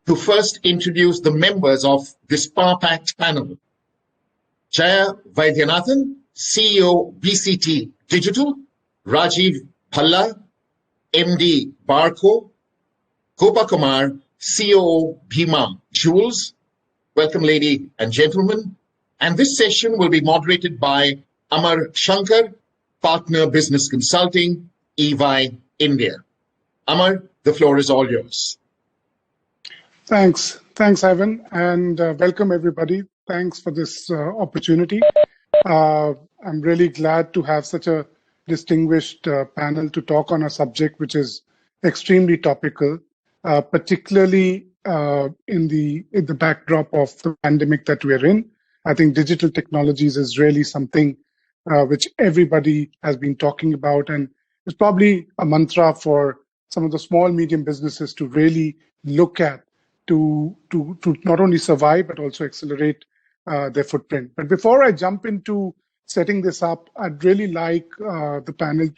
to first introduce the members of this power-packed panel. Jaya Vaidhyanathan, CEO Bct Digital, Rajiv Bhalla, MD Barco, Gopa Kumar, CEO Bhima Jewels. Welcome, ladies and gentlemen. And this session will be moderated by Amar Shankar, Partner Business Consulting, EY India. Amar, the floor is all yours. Thanks, Ivan, and welcome everybody. Thanks for this opportunity. I'm really glad to have such a distinguished panel to talk on a subject which is extremely topical, particularly in the backdrop of the pandemic that we're in. I think digital technologies is really something which everybody has been talking about, and it's probably a mantra for some of the small, medium businesses to really look at to not only survive, but also accelerate their footprint. But before I jump into setting this up, I'd really like the panel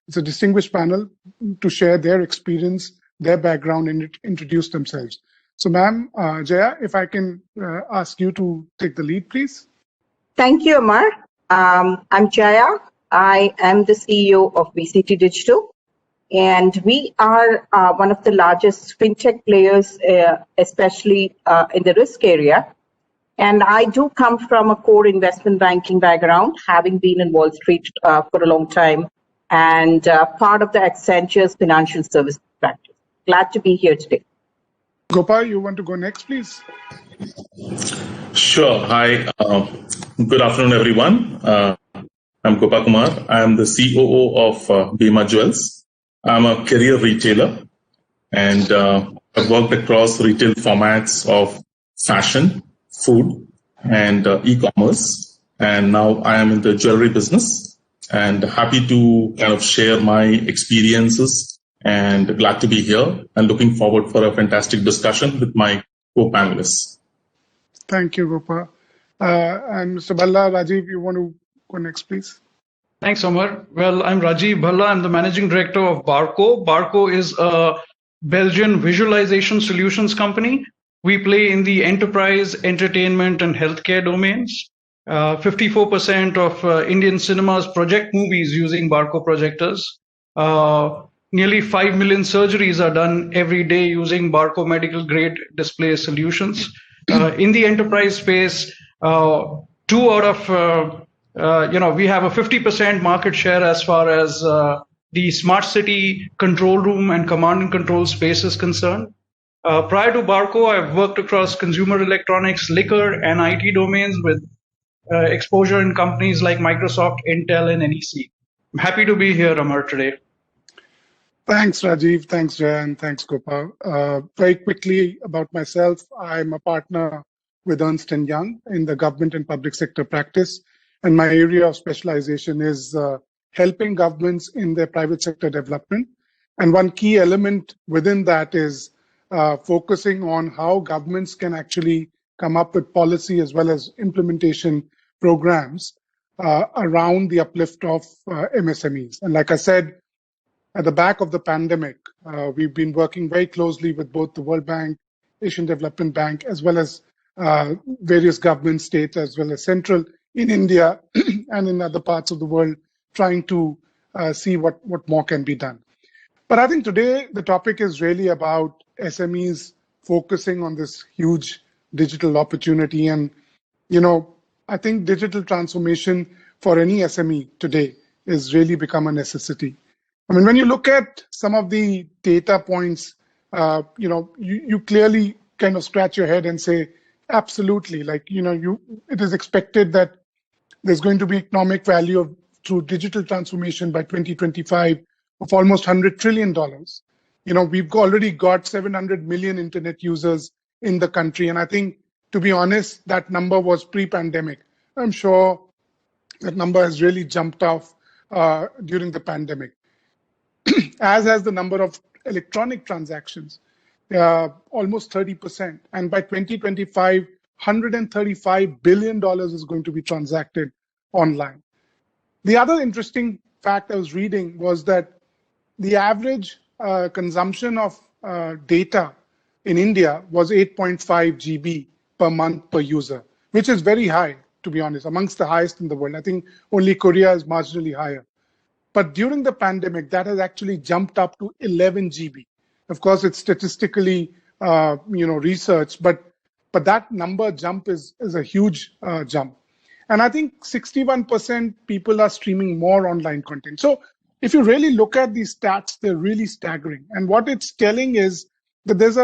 it's a distinguished panel, to share their experience, their background, and introduce themselves. So ma'am, Jaya, if I can ask you to take the lead, please. Thank you, Amar. I'm Jaya. I am the CEO of Bct Digital. And we are one of the largest fintech players, especially in the risk area. And I do come from a core investment banking background, having been in Wall Street for a long time and part of the Accenture's financial services practice. Glad to be here today. Gopa, you want to go next, please? Sure. Hi. Good afternoon, everyone. I'm Gopa Kumar. I'm the COO of Bhima Jewels. I'm a career retailer, and I've worked across retail formats of fashion, food, and e-commerce. And now I am in the jewelry business, and happy to kind of share my experiences, and glad to be here and looking forward for a fantastic discussion with my co-panelists. Thank you, Gopa. And Mr. Bhalla, Rajiv, you want to go next, please? Thanks, Amar. Well, I'm Rajiv Bhalla. I'm the managing director of Barco. Barco is a Belgian visualization solutions company. We play in the enterprise, entertainment, and healthcare domains. 54% of Indian cinemas project movies using Barco projectors. Nearly 5 million surgeries are done every day using Barco medical grade display solutions. In the enterprise space, 2 out of we have a 50% market share as far as the smart city control room and command and control space is concerned. Prior to Barco, I've worked across consumer electronics, liquor, and IT domains with exposure in companies like Microsoft, Intel, and NEC. I'm happy to be here, Amar, today. Thanks, Rajiv. Thanks, Jaya, and thanks, Gopa. Very quickly about myself, I'm a partner with Ernst & Young in the government and public sector practice. And my area of specialization is helping governments in their private sector development. And one key element within that is focusing on how governments can actually come up with policy as well as implementation programs around the uplift of MSMEs. And like I said, at the back of the pandemic, we've been working very closely with both the World Bank, Asian Development Bank, as well as various government states, as well as central in India and in other parts of the world, trying to see what more can be done. But I think today the topic is really about SMEs focusing on this huge digital opportunity. And, I think digital transformation for any SME today is really become a necessity. I mean, when you look at some of the data points, you clearly kind of scratch your head and say, absolutely, it is expected that there's going to be economic value through digital transformation by 2025 of almost $100 trillion. We've already got 700 million internet users in the country. And I think, to be honest, that number was pre-pandemic. I'm sure that number has really jumped off during the pandemic, as has the number of electronic transactions, almost 30%. And by 2025, $135 billion is going to be transacted online. The other interesting fact I was reading was that the average consumption of data in India was 8.5 GB per month per user, which is very high, to be honest, amongst the highest in the world. I think only Korea is marginally higher. But during the pandemic, that has actually jumped up to 11 GB. Of course, it's statistically, researched, but that number jump is a huge jump. And I think 61% people are streaming more online content. So if you really look at these stats, they're really staggering. And what it's telling is that there's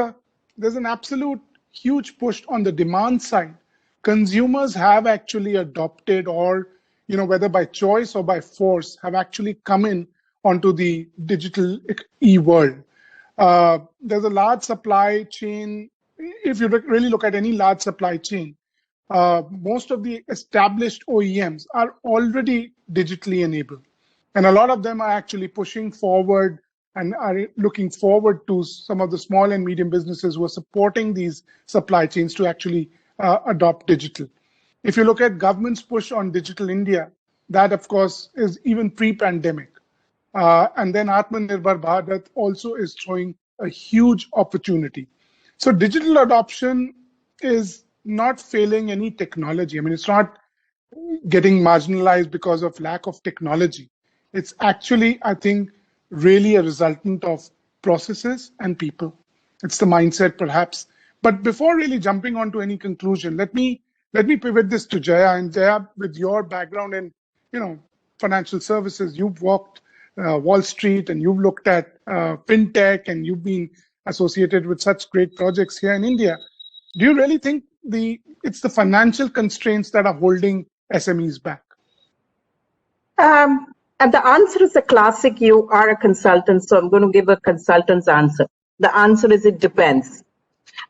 an absolute huge push on the demand side. Consumers have actually adopted, or whether by choice or by force, have actually come in onto the digital e-world. There's a large supply chain. If you really look at any large supply chain, most of the established OEMs are already digitally enabled. And a lot of them are actually pushing forward and are looking forward to some of the small and medium businesses who are supporting these supply chains to actually adopt digital. If you look at government's push on Digital India, that of course is even pre-pandemic. And then Atmanirbhar Bharat also is throwing a huge opportunity. So digital adoption is not failing any technology. I mean, it's not getting marginalized because of lack of technology. It's actually, I think, really a resultant of processes and people. It's the mindset, perhaps. But before really jumping on to any conclusion, let me pivot this to Jaya. And Jaya, with your background in financial services, you've walked Wall Street and you've looked at fintech, and you've been associated with such great projects here in India. Do you really think it's the financial constraints that are holding SMEs back? And the answer is a classic. You are a consultant, so I'm going to give a consultant's answer. The answer is it depends.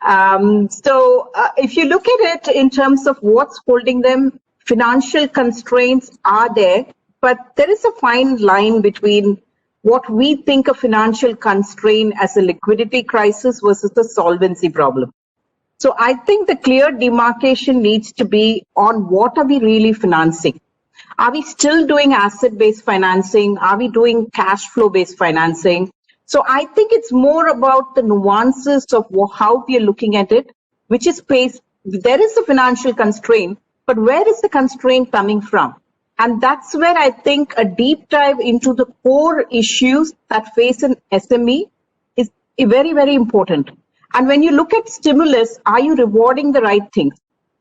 If you look at it in terms of what's holding them, financial constraints are there, but there is a fine line between what we think a financial constraint as a liquidity crisis versus a solvency problem. So I think the clear demarcation needs to be on what are we really financing. Are we still doing asset-based financing? Are we doing cash flow-based financing? So I think it's more about the nuances of how we are looking at it, which is based, there is a financial constraint, but where is the constraint coming from? And that's where I think a deep dive into the core issues that face an SME is very, very important. And when you look at stimulus, are you rewarding the right things?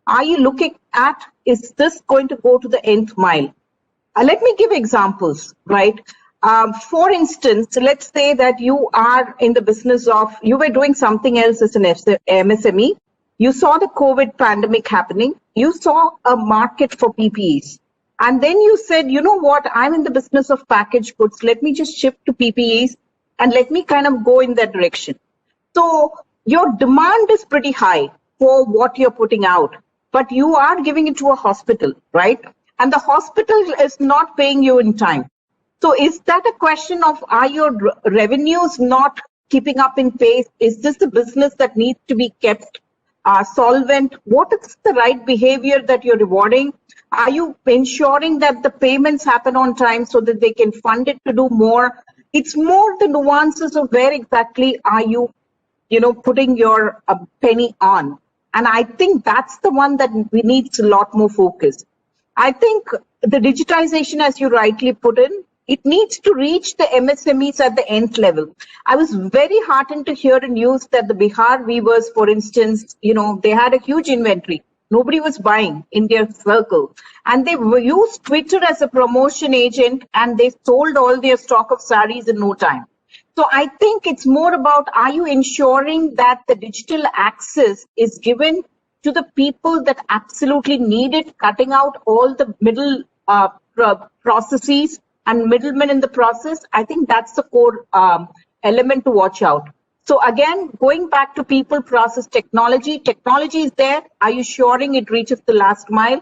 Are you looking at, is this going to go to the nth mile? Let me give examples, right? For instance, let's say that you are in the business of, you were doing something else as an MSME. You saw the COVID pandemic happening. You saw a market for PPEs. And then you said, you know what, I'm in the business of packaged goods. Let me just shift to PPEs and let me kind of go in that direction. So your demand is pretty high for what you're putting out, but you are giving it to a hospital, right? And the hospital is not paying you in time. So is that a question of, are your revenues not keeping up in pace? Is this a business that needs to be kept solvent? What is the right behavior that you're rewarding? Are you ensuring that the payments happen on time so that they can fund it to do more? It's more the nuances of where exactly are you, putting your penny on. And I think that's the one that we need a lot more focus. I think the digitization, as you rightly put in, it needs to reach the MSMEs at the nth level. I was very heartened to hear the news that the Bihar weavers, for instance, they had a huge inventory. Nobody was buying in their circle. And they used Twitter as a promotion agent, and they sold all their stock of saris in no time. So I think it's more about, are you ensuring that the digital access is given to the people that absolutely need it, cutting out all the middle processes and middlemen in the process? I think that's the core element to watch out. So again, going back to people, process, technology is there. Are you ensuring it reaches the last mile?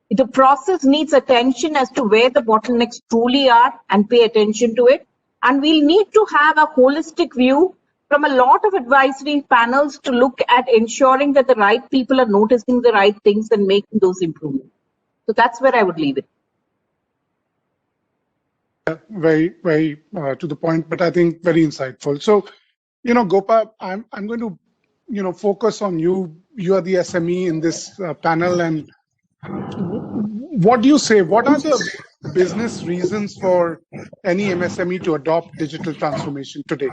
The process needs attention as to where the bottlenecks truly are and pay attention to it. And we'll need to have a holistic view from a lot of advisory panels to look at ensuring that the right people are noticing the right things and making those improvements. So that's where I would leave it. Very, very to the point, but I think very insightful. So, Gopa, I'm going to focus on you. You are the SME in this panel, and what do you say? What are the business reasons for any MSME to adopt digital transformation today?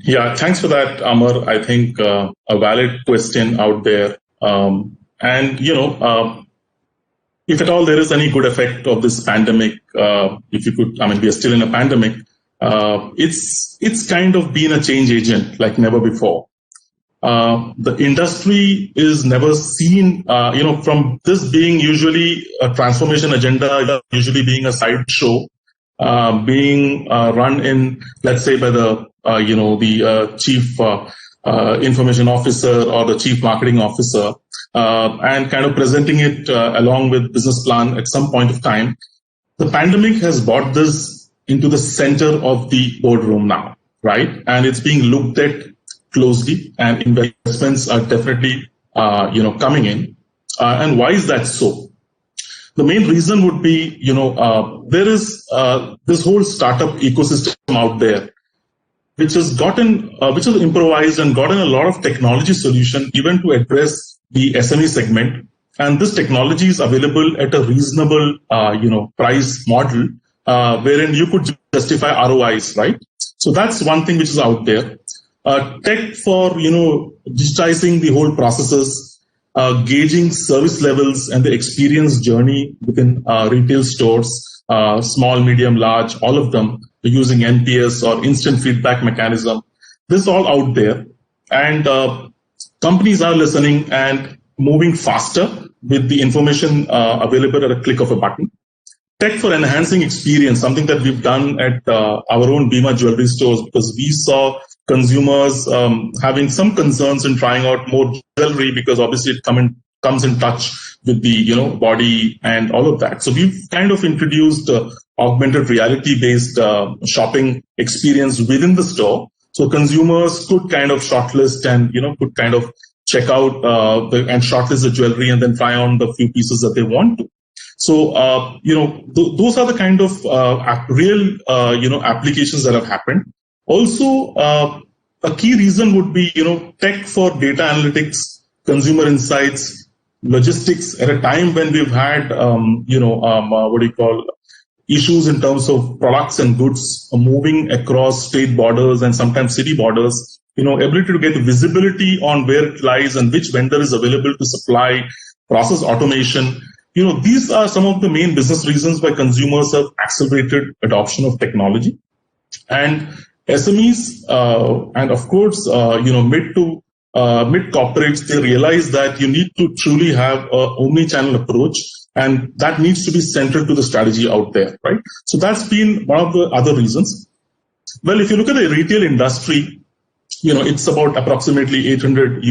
Yeah, thanks for that, Amar. I think a valid question out there. If at all there is any good effect of this pandemic, if you could, we are still in a pandemic, it's kind of been a change agent like never before. The industry is never seen, from this being usually a transformation agenda, usually being a side show, being run in, let's say, by the chief information officer or the chief marketing officer, and kind of presenting it along with business plan at some point of time. The pandemic has brought this into the center of the boardroom now, right? And it's being looked at closely, and investments are definitely, coming in. And why is that so? The main reason would be, there is this whole startup ecosystem out there, which has improvised and gotten a lot of technology solution even to address the SME segment. And this technology is available at a reasonable, price model, wherein you could justify ROIs, right? So that's one thing which is out there. Tech for, digitizing the whole processes, gauging service levels and the experience journey within retail stores, small, medium, large, all of them, using NPS or instant feedback mechanism. This is all out there. And companies are listening and moving faster with the information available at a click of a button. Tech for enhancing experience, something that we've done at our own Bhima jewelry stores, because we saw consumers having some concerns in trying out more jewelry, because obviously it comes in touch with the body and all of that. So we've kind of introduced augmented reality based shopping experience within the store, so consumers could kind of shortlist and could kind of check out and shortlist the jewelry and then try on the few pieces that they want to. So those are the kind of real applications that have happened. Also, a key reason would be tech for data analytics, consumer insights, logistics at a time when we've had issues in terms of products and goods moving across state borders and sometimes city borders. Ability to get visibility on where it lies and which vendor is available to supply, process automation. These are some of the main business reasons why consumers have accelerated adoption of technology. And SMEs and of course, mid corporates, they realize that you need to truly have an omni-channel approach, and that needs to be central to the strategy out there, right? So that's been one of the other reasons. Well, if you look at the retail industry, it's about approximately $800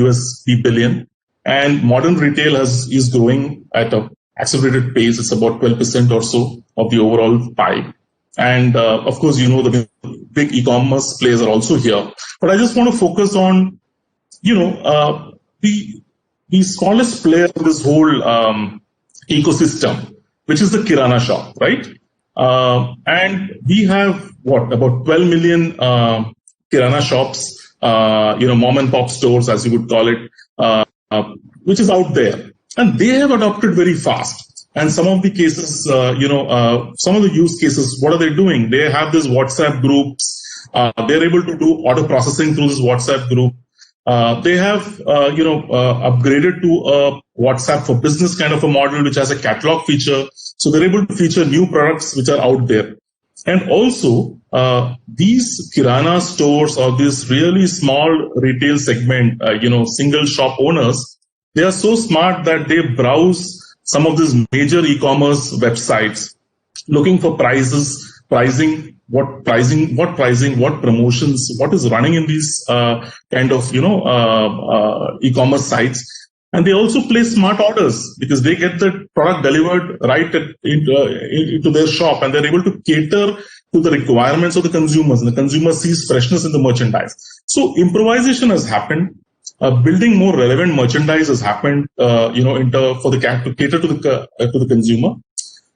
billion, and modern retail is growing at an accelerated pace. It's about 12% or so of the overall pie. And of course, the big e-commerce players are also here. But I just want to focus on, the smallest player in this whole ecosystem, which is the Kirana shop, right? And we have about 12 million Kirana shops, mom and pop stores, as you would call it, which is out there. And they have adopted very fast. And some of the cases, some of the use cases, what are they doing? They have these WhatsApp groups. They're able to do auto processing through this WhatsApp group. They have, upgraded to a WhatsApp for business kind of a model, which has a catalog feature. So they're able to feature new products which are out there. And also, these Kirana stores or this really small retail segment, single shop owners, they are so smart that they browse some of these major e-commerce websites looking for pricing, what promotions, what is running in these e-commerce sites. And they also place smart orders because they get the product delivered right into their shop, and they're able to cater to the requirements of the consumers, and the consumer sees freshness in the merchandise. So improvisation has happened. Building more relevant merchandise has happened, to cater to the consumer.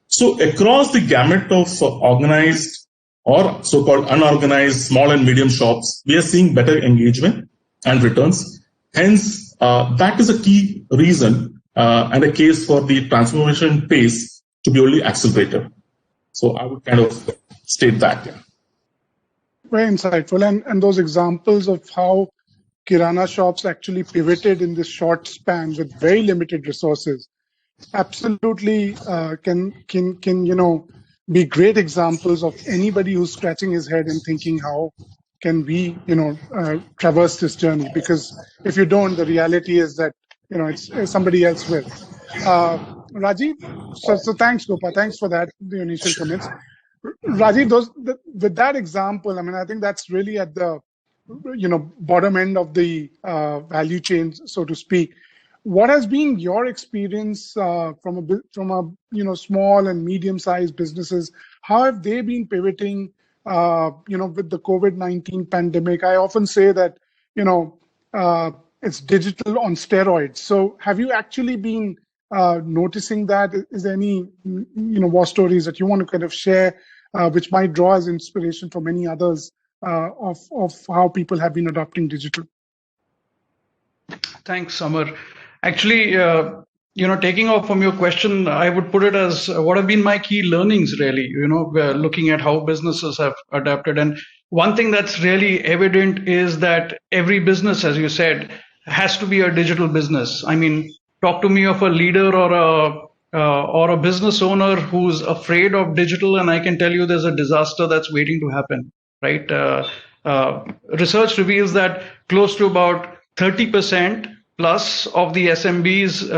So across the gamut of organized, or so-called unorganized small and medium shops, we are seeing better engagement and returns. Hence, that is a key reason and a case for the transformation pace to be only accelerated. So I would kind of state that. Yeah. Very insightful. And those examples of how Kirana shops actually pivoted in this short span with very limited resources absolutely can be great examples of anybody who's scratching his head and thinking, how can we traverse this journey? Because if you don't, the reality is that it's somebody else will. Rajiv, so thanks, Gopa, thanks for that, the initial comments. Rajiv, with that example, I mean, I think that's really at the bottom end of the value chain, so to speak. What has been your experience from a small and medium-sized businesses? How have they been pivoting with the COVID-19 pandemic? I often say that it's digital on steroids. So have you actually been noticing that? Is there any war stories that you want to kind of share which might draw as inspiration for many others of how people have been adopting digital? Thanks, Amar. Actually, taking off from your question, I would put it as what have been my key learnings, really, looking at how businesses have adapted. And one thing that's really evident is that every business, as you said, has to be a digital business. I mean, talk to me of a leader or a business owner who's afraid of digital, and I can tell you there's a disaster that's waiting to happen, right? Research reveals that close to about 30% plus of the SMBs,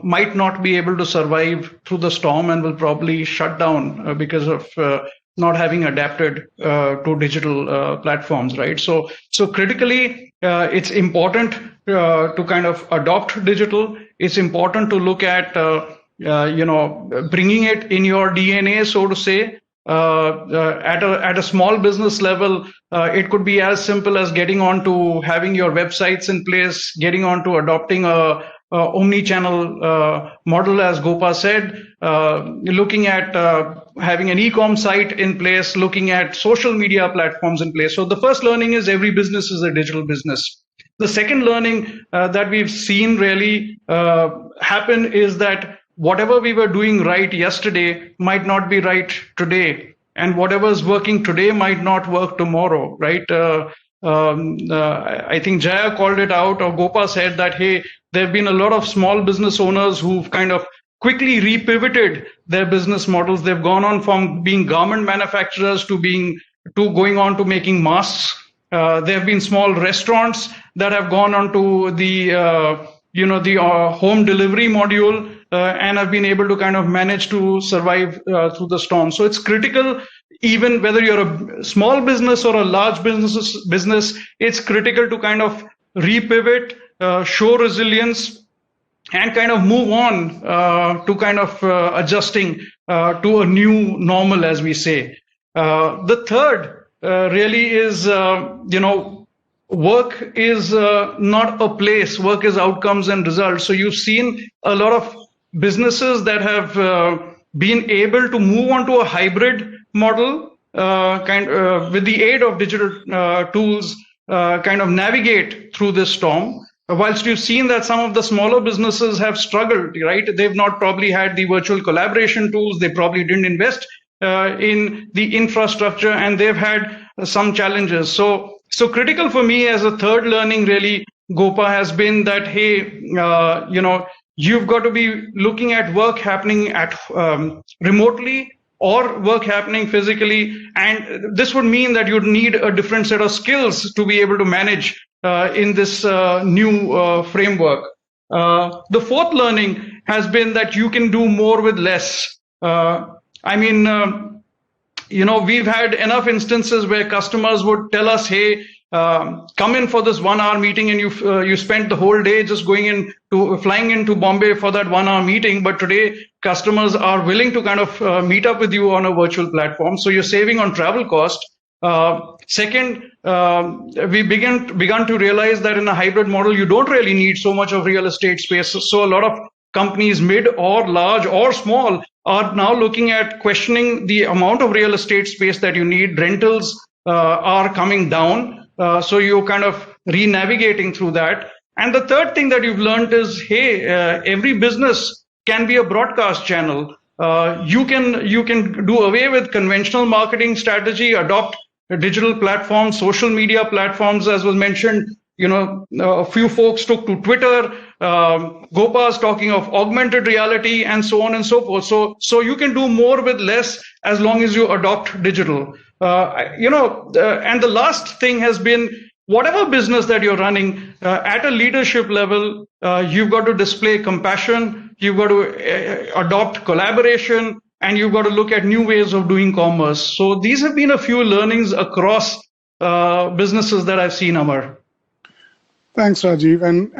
might not be able to survive through the storm and will probably shut down because of not having adapted to digital platforms, right? So critically, it's important to kind of adopt digital. It's important to look at, bringing it in your DNA, so to say. At a small business level, it could be as simple as getting on to having your websites in place, getting on to adopting a omni-channel model, as Gopa said, looking at having an e-com site in place, looking at social media platforms in place. So the first learning is every business is a digital business. The second learning that we've seen really happen is that whatever we were doing right yesterday might not be right today, and whatever is working today might not work tomorrow, right? I think Jaya called it out, or Gopa said that, hey, there have been a lot of small business owners who've kind of quickly repivoted their business models. They've gone on from being garment manufacturers to going on to making masks. There have been small restaurants that have gone on to the home delivery module and have been able to kind of manage to survive through the storm. So it's critical, even whether you're a small business or a large business, it's critical to kind of repivot, show resilience, and kind of move on to kind of adjusting to a new normal, as we say. The third really is, work is not a place, work is outcomes and results. So you've seen a lot of businesses that have been able to move on to a hybrid model, with the aid of digital tools, kind of navigate through this storm. Whilst you've seen that some of the smaller businesses have struggled, right? They've not probably had the virtual collaboration tools. They probably didn't invest in the infrastructure, and they've had some challenges. So critical for me as a third learning, really, Gopa, has been that, hey, you've got to be looking at work happening at remotely or work happening physically, and this would mean that you'd need a different set of skills to be able to manage in this new framework. The fourth learning has been that you can do more with less. We've had enough instances where customers would tell us, hey, come in for this 1 hour meeting, and you spent the whole day just flying into Bombay for that 1 hour meeting. But today customers are willing to kind of meet up with you on a virtual platform. So you're saving on travel cost. Second, we begun to realize that in a hybrid model, you don't really need so much of real estate space. So a lot of companies, mid or large or small, are now looking at questioning the amount of real estate space that you need. Rentals are coming down. So you're kind of re-navigating through that. And the third thing that you've learned is, hey, every business can be a broadcast channel. You can do away with conventional marketing strategy, adopt digital platforms, social media platforms, as was mentioned. A few folks took to Twitter. Gopa is talking of augmented reality and so on and so forth. So you can do more with less as long as you adopt digital. And the last thing has been, whatever business that you're running at a leadership level, you've got to display compassion, you've got to adopt collaboration, and you've got to look at new ways of doing commerce. So these have been a few learnings across businesses that I've seen, Amar. Thanks, Rajiv. And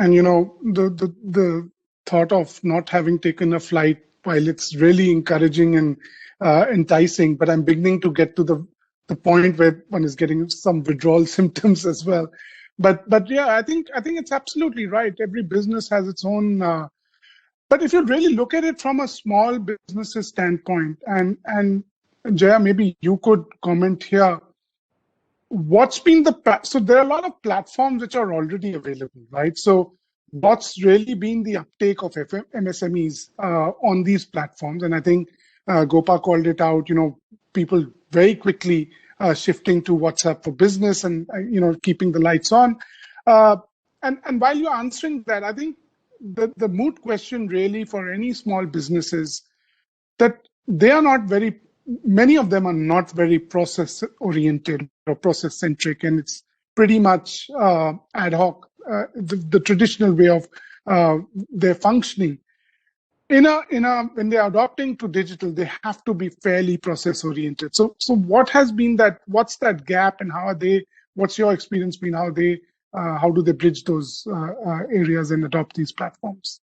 the thought of not having taken a flight, while it's really encouraging and enticing, but I'm beginning to get to the point where one is getting some withdrawal symptoms as well. But yeah, I think it's absolutely right. Every business has its own. But if you really look at it from a small business's standpoint, and Jaya, maybe you could comment here. What's been so there are a lot of platforms which are already available, right? So what's really been the uptake of MSMEs on these platforms? And I think Gopa called it out, people very quickly shifting to WhatsApp for business and, keeping the lights on. And while you're answering that, I think the moot question really for any small business is that they are not many of them are not very process oriented or process centric, and it's pretty much ad hoc, the traditional way of their functioning. When they're adopting to digital, they have to be fairly process oriented. So what has been what's that gap, and what's your experience been? How do they bridge those areas and adopt these platforms?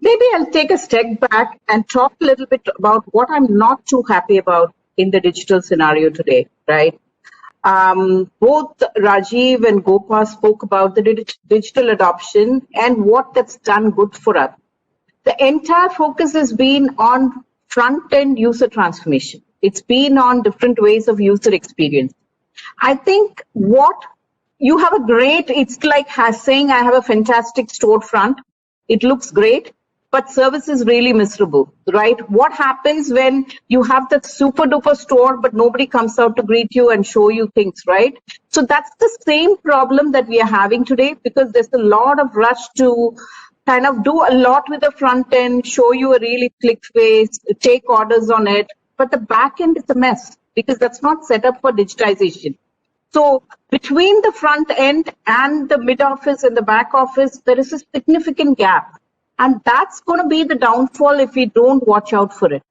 Maybe I'll take a step back and talk a little bit about what I'm not too happy about in the digital scenario today, right? Both Rajiv and Gopa spoke about the digital adoption and what that's done good for us. The entire focus has been on front-end user transformation. It's been on different ways of user experience. I think it's like saying I have a fantastic storefront. It looks great, but service is really miserable, right? What happens when you have that super duper store, but nobody comes out to greet you and show you things, right? So that's the same problem that we are having today, because there's a lot of rush to kind of do a lot with the front end, show you a really click face, take orders on it, but the back end is a mess because that's not set up for digitization. So between the front end and the mid office and the back office, there is a significant gap. And that's going to be the downfall if we don't watch out for it.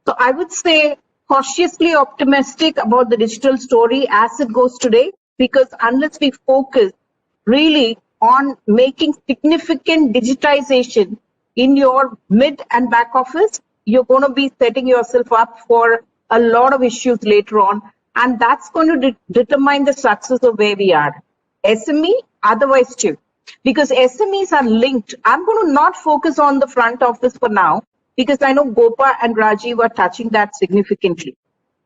So I would say cautiously optimistic about the digital story as it goes today, because unless we focus really on making significant digitization in your mid and back office, you're going to be setting yourself up for a lot of issues later on. And that's going to determine the success of where we are. SME, otherwise too. Because SMEs are linked. I'm going to not focus on the front office for now, because I know Gopa and Rajiv are touching that significantly.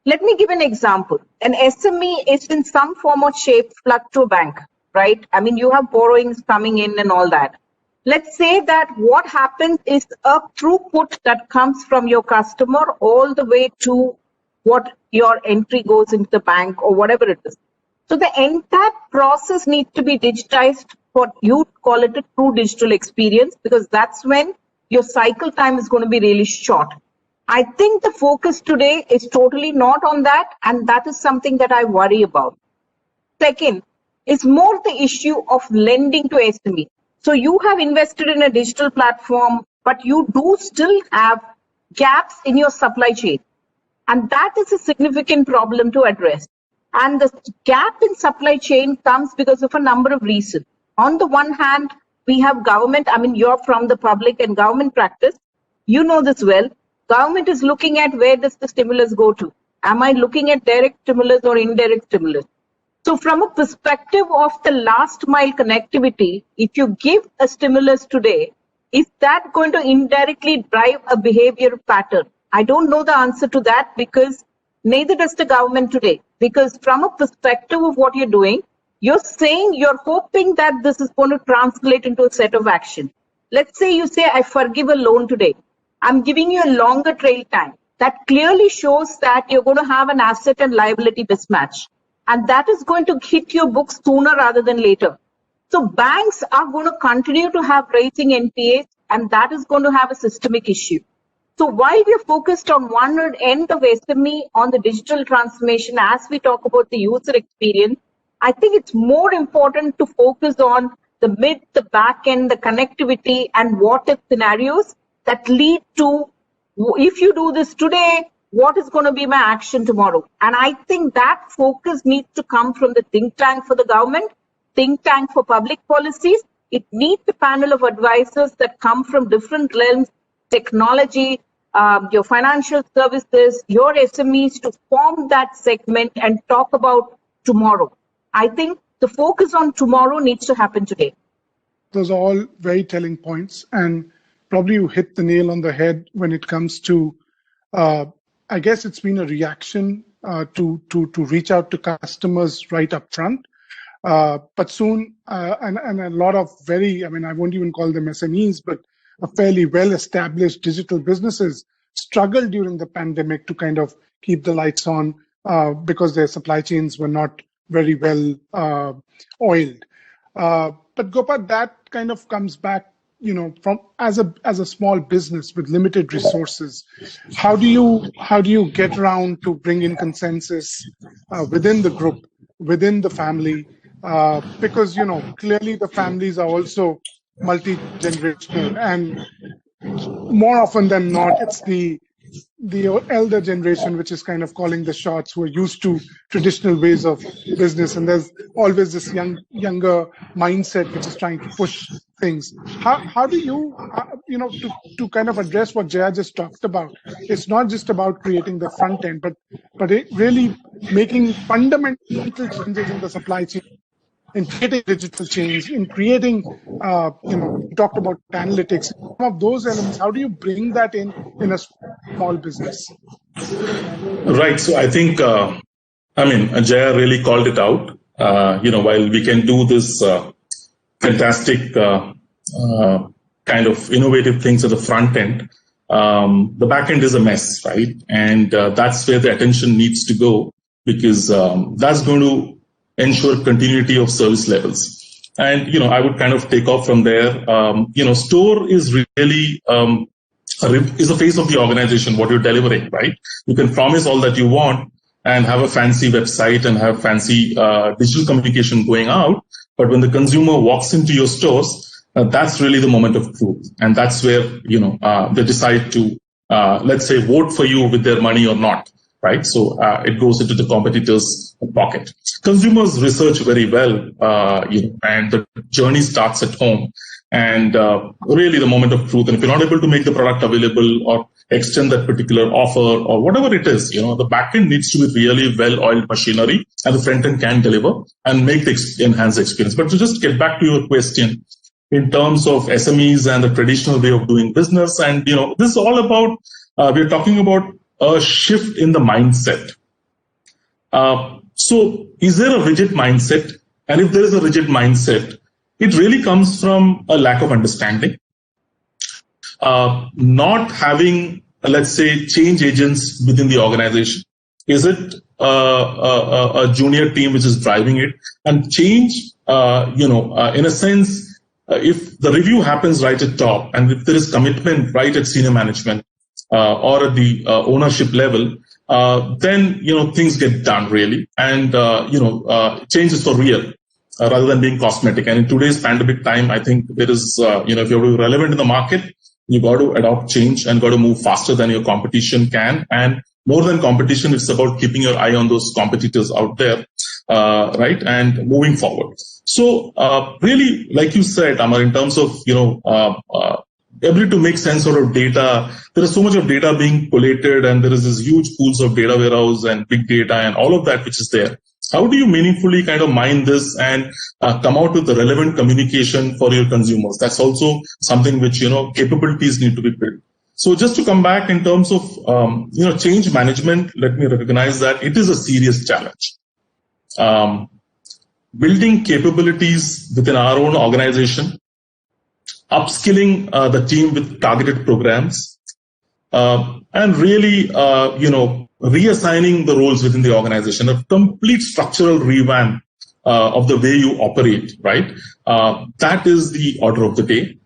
Let me give an example. An SME is in some form or shape plugged to a bank, right? I mean, you have borrowings coming in and all that. Let's say that what happens is a throughput that comes from your customer all the way to what your entry goes into the bank or whatever it is. So the entire process needs to be digitized. For you call it a true digital experience, because that's when your cycle time is going to be really short. I think the focus today is totally not on that, and that is something that I worry about. Second is more the issue of lending to SME. So you have invested in a digital platform, but you do still have gaps in your supply chain. And that is a significant problem to address. And the gap in supply chain comes because of a number of reasons. On the one hand, we have government. I mean, you're from the public and government practice. You know this well. Government is looking at where does the stimulus go to. Am I looking at direct stimulus or indirect stimulus? So from a perspective of the last mile connectivity, if you give a stimulus today, is that going to indirectly drive a behavior pattern? I don't know the answer to that, because neither does the government today. Because from a perspective of what you're doing, you're saying you're hoping that this is going to translate into a set of action. Let's say you say, I forgive a loan today. I'm giving you a longer trail time. That clearly shows that you're going to have an asset and liability mismatch. And that is going to hit your books sooner rather than later. So banks are going to continue to have raising NPAs, and that is going to have a systemic issue. So while we are focused on one end of SME on the digital transformation, as we talk about the user experience, I think it's more important to focus on the mid, the back end, the connectivity, and what if scenarios that lead to, if you do this today, what is going to be my action tomorrow? And I think that focus needs to come from the think tank for the government, think tank for public policies. It needs a panel of advisors that come from different realms, technology, your financial services, your SMEs, to form that segment and talk about tomorrow. I think the focus on tomorrow needs to happen today. Those are all very telling points, and probably you hit the nail on the head when it comes to, I guess it's been a reaction to reach out to customers right up front. But soon, and a lot of I won't even call them SMEs, but a fairly well-established digital businesses struggled during the pandemic to kind of keep the lights on because their supply chains were not very well oiled. But Gopa, that kind of comes back, from as a small business with limited resources. How do you get around to bring in consensus within the group, within the family? Because clearly the families are also multi-generational, and more often than not, it's the elder generation which is kind of calling the shots, who are used to traditional ways of business, and there's always this younger mindset which is trying to push things. How do you to kind of address what Jaya just talked about? It's not just about creating the front end, but it really making fundamental changes in the supply chain, in creating digital change, in creating, you talked about analytics, some of those elements. How do you bring that in a small business? Right. So I think, Jaya really called it out. While we can do this fantastic kind of innovative things at the front end, the back end is a mess, right? And that's where the attention needs to go, because that's going to ensure continuity of service levels. And, I would kind of take off from there. Store is really is the face of the organization, what you're delivering, right? You can promise all that you want and have a fancy website and have fancy digital communication going out. But when the consumer walks into your stores, that's really the moment of truth. And that's where, they decide to, let's say, vote for you with their money or not. Right, so it goes into the competitor's pocket. Consumers research very well, and the journey starts at home. And really, the moment of truth. And if you're not able to make the product available or extend that particular offer or whatever it is, the back end needs to be really well-oiled machinery, and the front end can deliver and make the enhanced experience. But to just get back to your question, in terms of SMEs and the traditional way of doing business, and this is all about we're talking about a shift in the mindset. So is there a rigid mindset? And if there is a rigid mindset, it really comes from a lack of understanding. Not having, let's say, change agents within the organization. Is it a junior team which is driving it? And change, in a sense, if the review happens right at top, and if there is commitment right at senior management, or at the ownership level, then things get done really, and change is for real rather than being cosmetic. And in today's pandemic time, I think there is if you're relevant in the market, you got to adopt change and got to move faster than your competition can. And more than competition, it's about keeping your eye on those competitors out there, right, and moving forward. So really, like you said, Amar, in terms of ability to make sense out of data. There is so much of data being collated, and there is this huge pools of data warehouse and big data and all of that which is there. How do you meaningfully kind of mine this and come out with the relevant communication for your consumers? That's also something which, capabilities need to be built. So just to come back in terms of change management, let me recognize that it is a serious challenge. Building capabilities within our own organization, upskilling the team with targeted programs, and really, reassigning the roles within the organization, a complete structural revamp of the way you operate, right? That is the order of the day.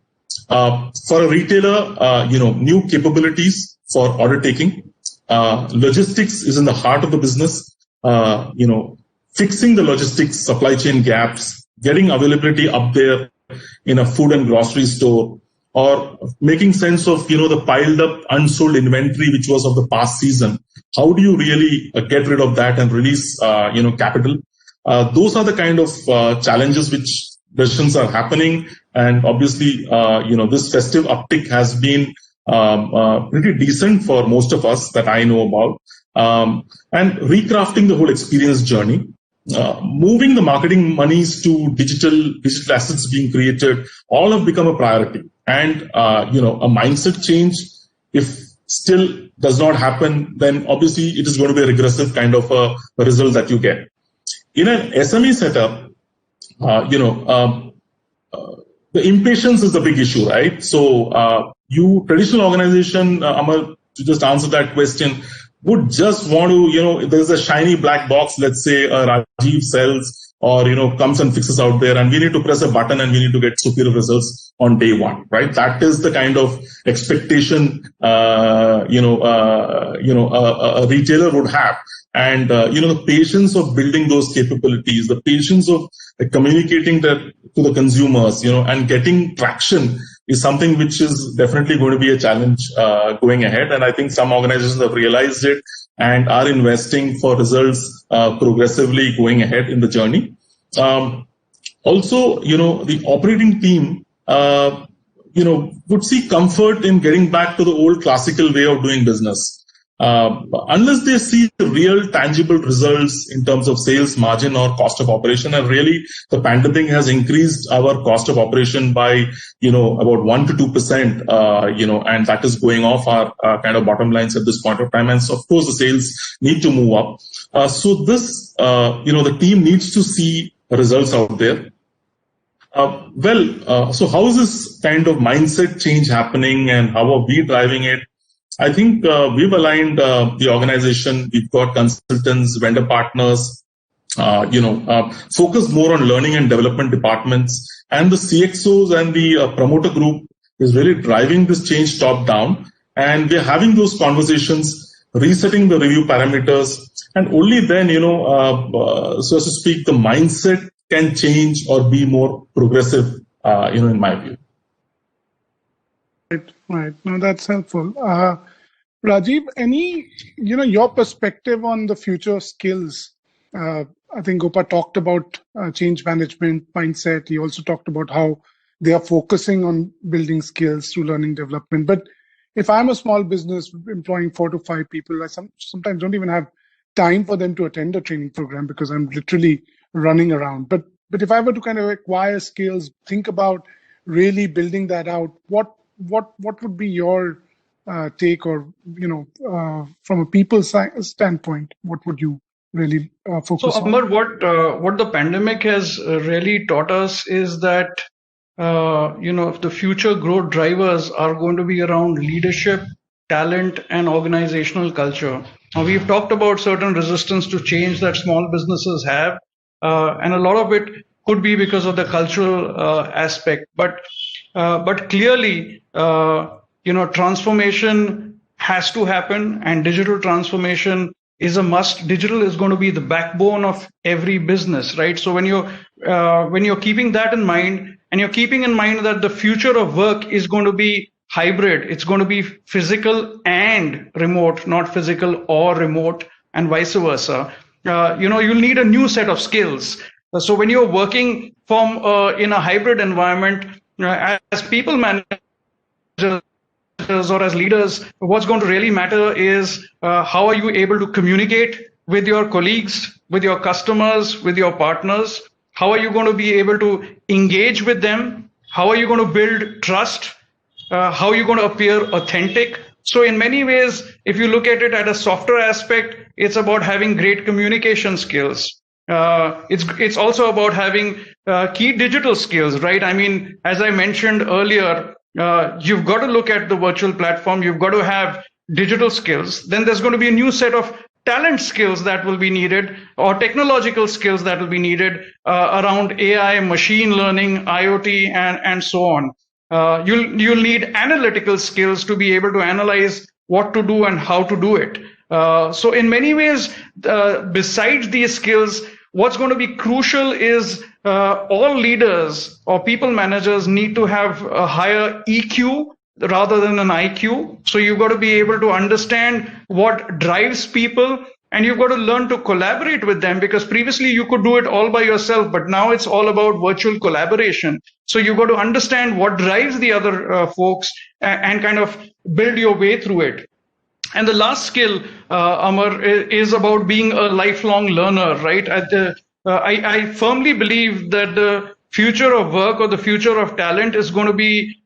For a retailer, new capabilities for order taking. Logistics is in the heart of the business. Fixing the logistics supply chain gaps, getting availability up there in a food and grocery store, or making sense of the piled up unsold inventory which was of the past season. How do you really get rid of that and release capital? Those are the kind of challenges which decisions are happening, and obviously this festive uptick has been pretty decent for most of us that I know about, and recrafting the whole experience journey. Moving the marketing monies to digital assets being created, all have become a priority. And a mindset change, if still does not happen, then obviously it is going to be a regressive kind of a result that you get. In an SME setup, the impatience is the big issue, right? So traditional organization, Amar, to just answer that question, would just want to, there's a shiny black box, let's say Rajiv sells or, comes and fixes out there, and we need to press a button and we need to get superior results on day one, right? That is the kind of expectation, a retailer would have. And, the patience of building those capabilities, the patience of communicating that to the consumers, and getting traction is something which is definitely going to be a challenge going ahead. And I think some organizations have realized it and are investing for results progressively going ahead in the journey. Also, the operating team, would see comfort in getting back to the old classical way of doing business. Unless they see the real tangible results in terms of sales margin or cost of operation, and really the pandemic has increased our cost of operation by about 1 to 2%, and that is going off our kind of bottom lines at this point of time. And so of course the sales need to move up. So this the team needs to see results out there. So how is this kind of mindset change happening, and how are we driving it? I think we've aligned the organization. We've got consultants, vendor partners, focus more on learning and development departments, and the CXOs and the promoter group is really driving this change top down. And we're having those conversations, resetting the review parameters, and only then, so to speak, the mindset can change or be more progressive, in my view. Right. No, that's helpful. Rajiv, any, your perspective on the future skills? I think Gopa talked about change management mindset. He also talked about how they are focusing on building skills through learning development. But if I'm a small business employing 4 to 5 people, I sometimes don't even have time for them to attend a training program because I'm literally running around. But if I were to kind of acquire skills, think about really building that out, what would be your take, or from a people standpoint, what would you really focus on? So Amar, what the pandemic has really taught us is that the future growth drivers are going to be around leadership, talent, and organizational culture. Now, we've talked about certain resistance to change that small businesses have, and a lot of it could be because of the cultural aspect. But clearly, transformation has to happen, and digital transformation is a must. Digital is going to be the backbone of every business, right? So when you're keeping that in mind, and you're keeping in mind that the future of work is going to be hybrid, it's going to be physical and remote, not physical or remote, and vice versa. You'll need a new set of skills. So when you're working from in a hybrid environment, as people managers or as leaders, what's going to really matter is how are you able to communicate with your colleagues, with your customers, with your partners? How are you going to be able to engage with them? How are you going to build trust? How are you going to appear authentic? So in many ways, if you look at it at a softer aspect, it's about having great communication skills. It's also about having key digital skills, right? I mean, as I mentioned earlier, you've got to look at the virtual platform. You've got to have digital skills. Then there's going to be a new set of talent skills that will be needed, or technological skills that will be needed around AI, machine learning, IoT, and so on. You'll need analytical skills to be able to analyze what to do and how to do it. So in many ways, besides these skills, what's going to be crucial is all leaders or people managers need to have a higher EQ rather than an IQ. So you've got to be able to understand what drives people, and you've got to learn to collaborate with them, because previously you could do it all by yourself, but now it's all about virtual collaboration. So you've got to understand what drives the other folks and kind of build your way through it. And the last skill, Amar, is about being a lifelong learner, right? I firmly believe that the future of work or the future of talent is going to be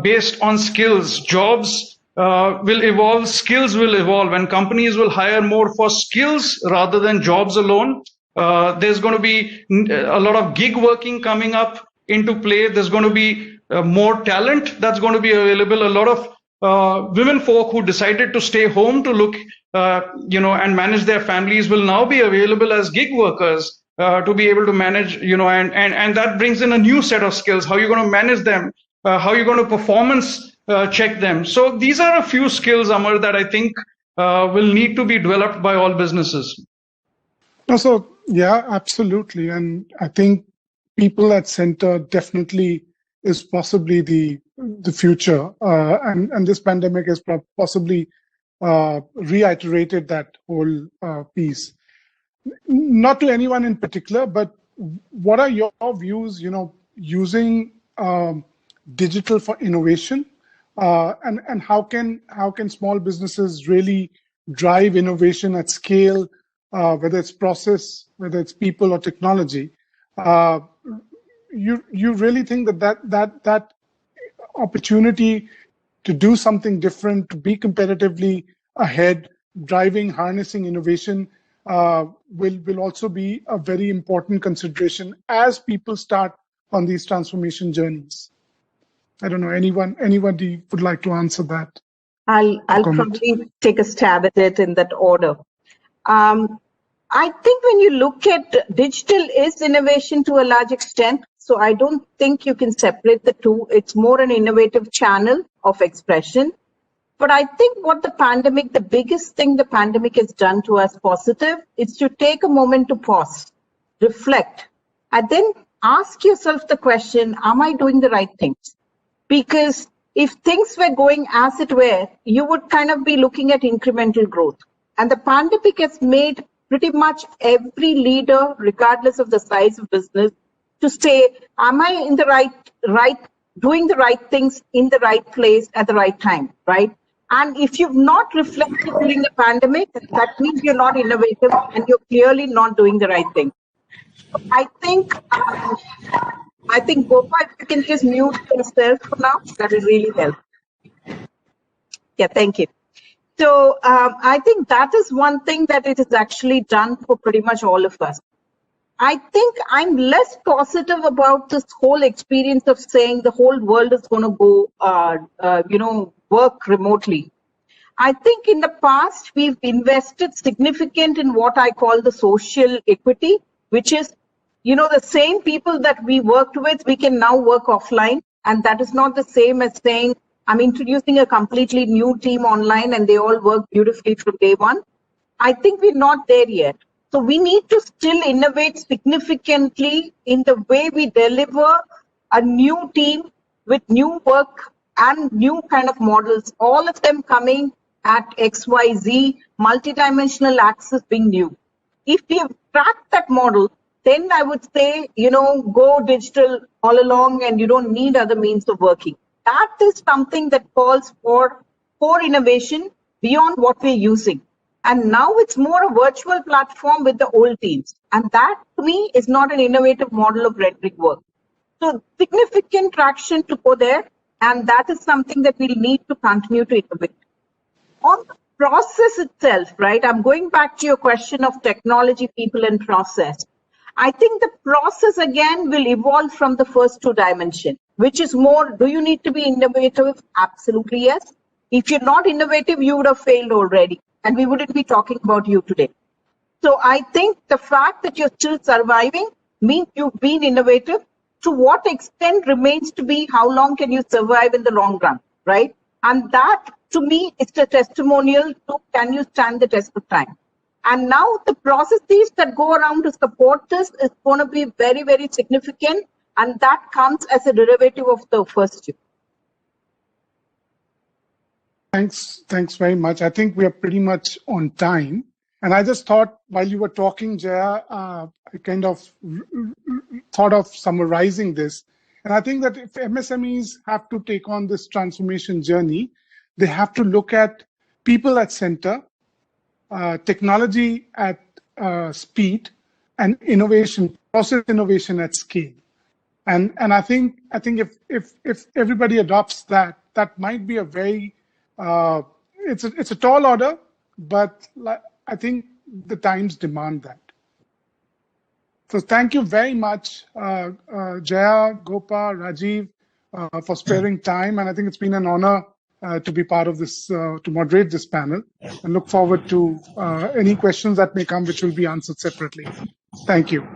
based on skills. Jobs will evolve, skills will evolve, and companies will hire more for skills rather than jobs alone. There's going to be a lot of gig working coming up into play. There's going to be more talent that's going to be available. A lot of women folk who decided to stay home to look, and manage their families will now be available as gig workers to be able to manage, and that brings in a new set of skills. How you're going to manage them, how you're going to performance check them. So these are a few skills, Amar, that I think will need to be developed by all businesses. So yeah, absolutely. And I think people at center definitely is possibly the future. And this pandemic has possibly reiterated that whole piece. Not to anyone in particular, but what are your views, using digital for innovation? And how can small businesses really drive innovation at scale, whether it's process, whether it's people or technology? You really think that opportunity to do something different, to be competitively ahead, driving, harnessing innovation will also be a very important consideration as people start on these transformation journeys? I don't know, anybody would like to answer that? I'll probably take a stab at it in that order. I think when you look at digital is innovation to a large extent. So I don't think you can separate the two. It's more an innovative channel of expression. But I think the biggest thing the pandemic has done to us positive is to take a moment to pause, reflect, and then ask yourself the question, am I doing the right things? Because if things were going as it were, you would kind of be looking at incremental growth. And the pandemic has made pretty much every leader, regardless of the size of business, to say, am I in the doing the right things in the right place at the right time, right? And if you've not reflected during the pandemic, that means you're not innovative and you're clearly not doing the right thing. I think, Gopa, if you can just mute yourself for now, that will really help. Yeah, thank you. So I think that is one thing that it is actually done for pretty much all of us. I think I'm less positive about this whole experience of saying the whole world is going to go, work remotely. I think in the past, we've invested significant in what I call the social equity, which is, the same people that we worked with, we can now work offline. And that is not the same as saying, I'm introducing a completely new team online and they all work beautifully from day one. I think we're not there yet. So we need to still innovate significantly in the way we deliver a new team with new work and new kind of models, all of them coming at XYZ, multidimensional access being new. If we have cracked that model, then I would say, go digital all along and you don't need other means of working. That is something that calls for innovation beyond what we're using. And now it's more a virtual platform with the old teams. And that, to me, is not an innovative model of red brick work. So significant traction to go there. And that is something that we'll need to continue to innovate. on the process itself, right? I'm going back to your question of technology, people, and process. I think the process again will evolve from the first two dimensions, which is more, do you need to be innovative? Absolutely yes. If you're not innovative, you would have failed already, and we wouldn't be talking about you today. So I think the fact that you're still surviving means you've been innovative. To what extent remains to be how long can you survive in the long run, right? And that, to me, is the testimonial to can you stand the test of time. And now the processes that go around to support this is going to be very, very significant. And that comes as a derivative of the first two. Thanks very much. I think we are pretty much on time. And I just thought while you were talking, Jaya, I kind of thought of summarizing this. And I think that if MSMEs have to take on this transformation journey, they have to look at people at center, technology at speed, and innovation, process innovation at scale. And I think if everybody adopts that, that might be a very it's a tall order, but I think the times demand that. So thank you very much, Jaya, Gopa, Rajiv, for sparing time. And I think it's been an honor to be part of this, to moderate this panel, and look forward to any questions that may come, which will be answered separately. Thank you.